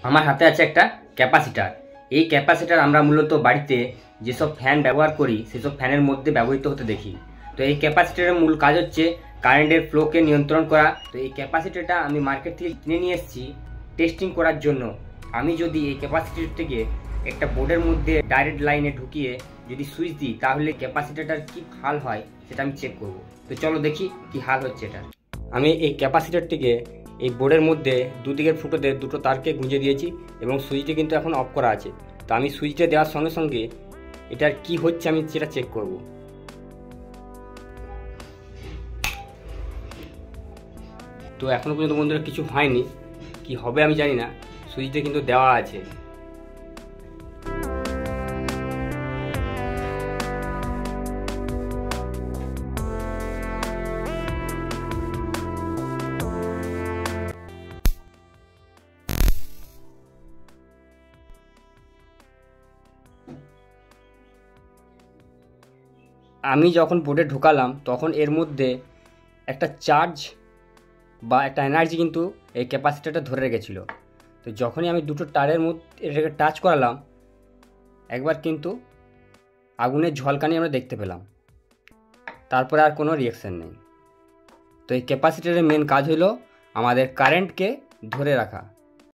আমার হাতে আছে একটা ক্যাপাসিটার। এই ক্যাপাসিটার আমরা মূলত বাড়িতে যেসব ফ্যান ব্যবহার করি সেসব ফ্যানের মধ্যে ব্যবহৃত হতে দেখি। তো এই ক্যাপাসিটারের মূল কাজ হচ্ছে কারেন্টের ফ্লোকে নিয়ন্ত্রণ করা। তো এই ক্যাপাসিটারটা আমি মার্কেট থেকে কিনে নিয়ে এসেছি টেস্টিং করার জন্য। আমি যদি এই ক্যাপাসিটারটিকে একটা বোর্ডের মধ্যে ডাইরেক্ট লাইনে ঢুকিয়ে যদি সুইচ দিই তাহলে ক্যাপাসিটারটার কি হাল হয় সেটা আমি চেক করব। তো চলো দেখি কি হাল হচ্ছে এটা। আমি এই ক্যাপাসিটারটিকে এই বোর্ডের মধ্যে দুদিকের ফুটোতে দুটো তারকে গুঁজে দিয়েছি এবং সুইচটি কিন্তু এখন অফ করা আছে। তো আমি সুইচটা দেওয়ার সঙ্গে সঙ্গে এটার কি হচ্ছে আমি সেটা চেক করব। তো এখনো পর্যন্ত বন্ধুরা কিছু হয়নি, কি হবে আমি জানি না। সুইচটা কিন্তু দেওয়া আছে। আমি যখন বোর্ডে ঢোকালাম তখন এর মধ্যে একটা চার্জ বা একটা এনার্জি কিন্তু এই ক্যাপাসিটারটা ধরে রেখেছিল। তো যখনই আমি দুটো তারের মধ্যে এটাকে টাচ করালাম একবার কিন্তু আগুনের ঝলকানি আমরা দেখতে পেলাম, তারপরে আর কোনো রিয়াকশান নেই। তো এই ক্যাপাসিটারের মেন কাজ হলো আমাদের কারেন্টকে ধরে রাখা।